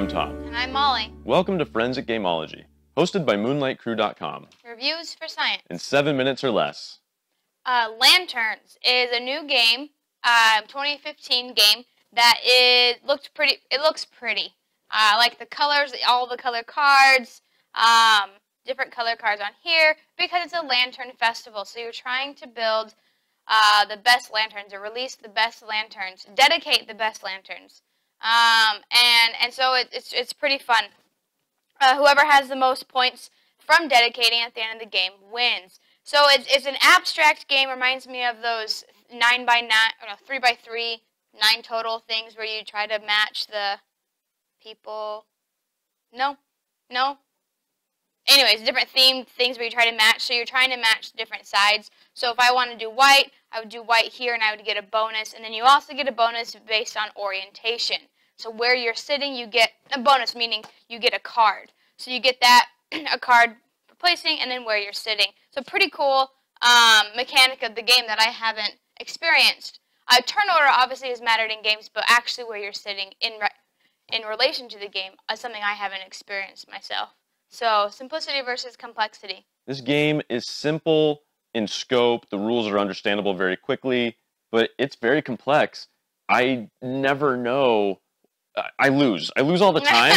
I'm Tom. And I'm Molly. Welcome to Friends at Gameology, hosted by MoonlightCrew.com. Reviews for science. In 7 minutes or less. Lanterns is a new game, 2015 game that looks pretty. I like the colors, all the color cards, different color cards on here because it's a lantern festival. So you're trying to build the best lanterns or release the best lanterns, dedicate the best lanterns. And so it's pretty fun. Whoever has the most points from dedicating at the end of the game wins. So it's an abstract game. Reminds me of those 9x9 or no, 3x3, 9 total things where you try to match the people. No. Anyways, different themed things where you try to match. So you're trying to match different sides. So if I want to do white, I would do white here and I would get a bonus. And then you also get a bonus based on orientation. So where you're sitting, you get a bonus, meaning you get a card. So you get that, a card for placing, and then where you're sitting. So pretty cool mechanic of the game that I haven't experienced. Turn order obviously is mattered in games, but actually where you're sitting in relation to the game is something I haven't experienced myself. So simplicity versus complexity. This game is simple in scope. The rules are understandable very quickly, but it's very complex. I never know. I lose. I lose all the time.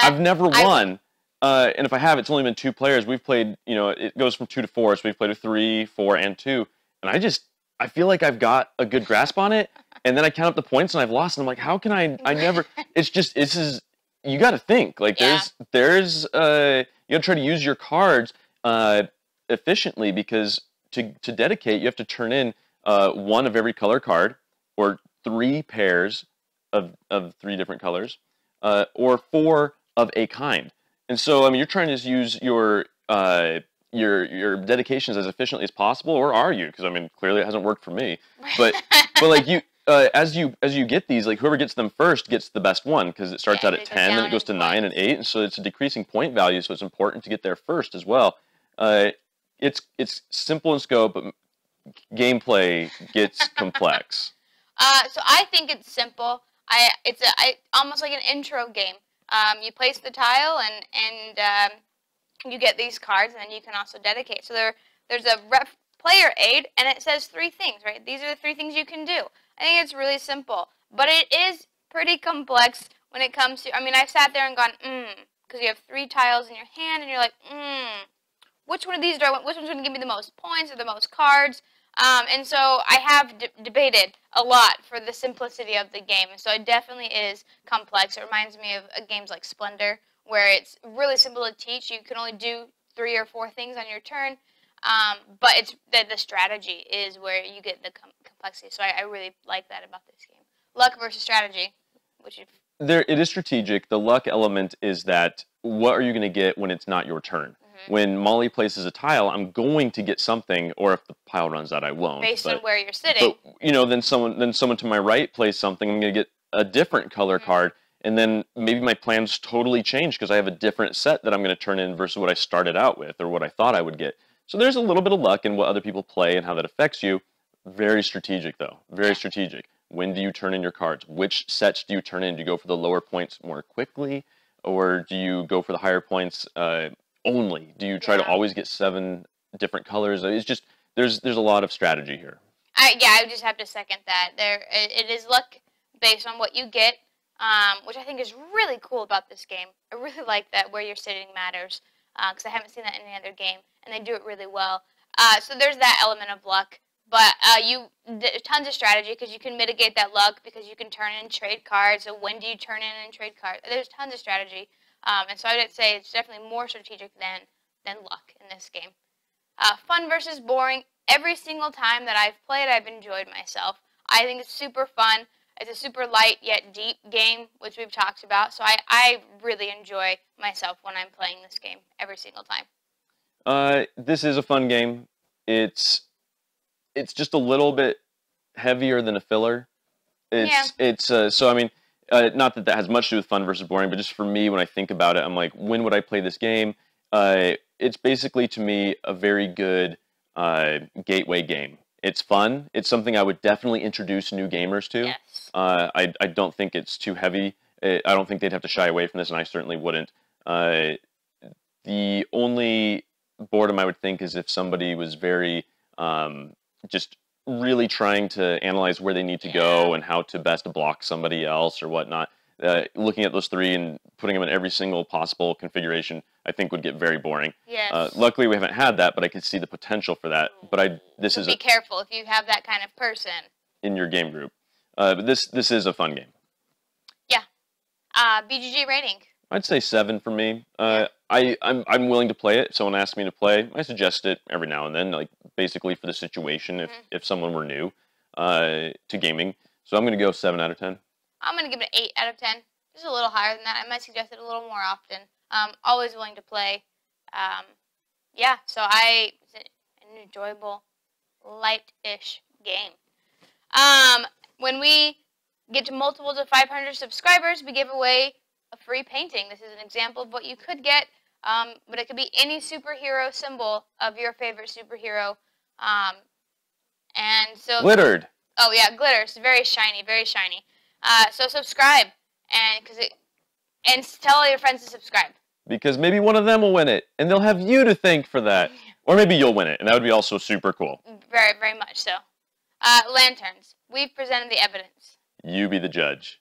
I've never won. And if I have, it's only been 2 players. We've played, it goes from 2 to 4. So we've played with 3, 4, and 2. And I feel like I've got a good grasp on it. And then I count up the points and I've lost. And I'm like, how can I never, you got to think. Like you got to try to use your cards efficiently because to dedicate, you have to turn in 1 of every color card or 3 pairs of 3 different colors or 4 of a kind. And so, I mean, you're trying to use your dedications as efficiently as possible, or are you? Because I mean, clearly it hasn't worked for me. But like you, as you get these, like whoever gets them first gets the best one because it starts out at 10, then it goes to 9 and 8, and so it's a decreasing point value. So it's important to get there first as well. It's simple in scope, but gameplay gets complex. So I think it's simple. It's almost like an intro game. You place the tile and you get these cards, and then you can also dedicate. So there's a player aid, and it says 3 things, right? These are the 3 things you can do. I think it's really simple, but it is pretty complex when it comes to. I mean, I've sat there and gone, because you have 3 tiles in your hand, and you're like, which one of these do I want? Which one's going to give me the most points or the most cards? And so I have debated a lot for the simplicity of the game. So it definitely is complex. It reminds me of games like Splendor, where it's really simple to teach. You can only do 3 or 4 things on your turn. But it's the strategy is where you get the complexity. So I really like that about this game. Luck versus strategy. It is strategic. The luck element is that what are you going to get when it's not your turn? When Molly places a tile, I'm going to get something, or if the pile runs out, I won't. Based on where you're sitting. But, then someone to my right plays something, I'm going to get a different color card, and then maybe my plans totally change because I have a different set that I'm going to turn in versus what I started out with or what I thought I would get. So there's a little bit of luck in what other people play and how that affects you. Very strategic, though. Very strategic. When do you turn in your cards? Which sets do you turn in? Do you go for the lower points more quickly, or do you go for the higher points only? Do you try to always get 7 different colors? It's just there's a lot of strategy here. I would just have to second that. It is luck based on what you get, which I think is really cool about this game. I really like that where you're sitting matters because I haven't seen that in any other game, and they do it really well. So there's that element of luck, but tons of strategy because you can mitigate that luck because you can turn in trade cards. So when do you turn in and trade cards? There's tons of strategy. And so I would say it's definitely more strategic than luck in this game. Fun versus boring. Every single time that I've played, I've enjoyed myself. I think it's super fun. It's a super light yet deep game, which we've talked about. So I really enjoy myself when I'm playing this game every single time. This is a fun game. It's just a little bit heavier than a filler. So I mean. Not that has much to do with fun versus boring, but just for me, when I think about it, I'm like, when would I play this game? It's basically, to me, a very good gateway game. It's fun. It's something I would definitely introduce new gamers to. Yes. I don't think it's too heavy I don't think they'd have to shy away from this, and I certainly wouldn't. The only boredom I would think is if somebody was very just really trying to analyze where they need to go and how to best block somebody else or whatnot. Looking at those three and putting them in every single possible configuration, I think would get very boring. Yes. Luckily, we haven't had that, but I could see the potential for that. But So be careful if you have that kind of person in your game group. But this is a fun game. Yeah. BGG rating. I'd say 7 for me. I'm willing to play it. If someone asks me to play, I suggest it every now and then, like basically for the situation. If someone were new to gaming, so I'm going to go 7 out of 10. I'm going to give it an 8 out of 10. Just a little higher than that. I might suggest it a little more often. Always willing to play. Yeah, so it's an enjoyable, light-ish game. When we get to multiple to 500 subscribers, we give away a free painting. This is an example of what you could get, but it could be any superhero symbol of your favorite superhero. And so glittered. Oh yeah, glitter. It's very shiny, very shiny. So subscribe and tell all your friends to subscribe. Because maybe one of them will win it, and they'll have you to thank for that. Or maybe you'll win it, and that would be also super cool. Very, very much so. Lanterns. We've presented the evidence. You be the judge.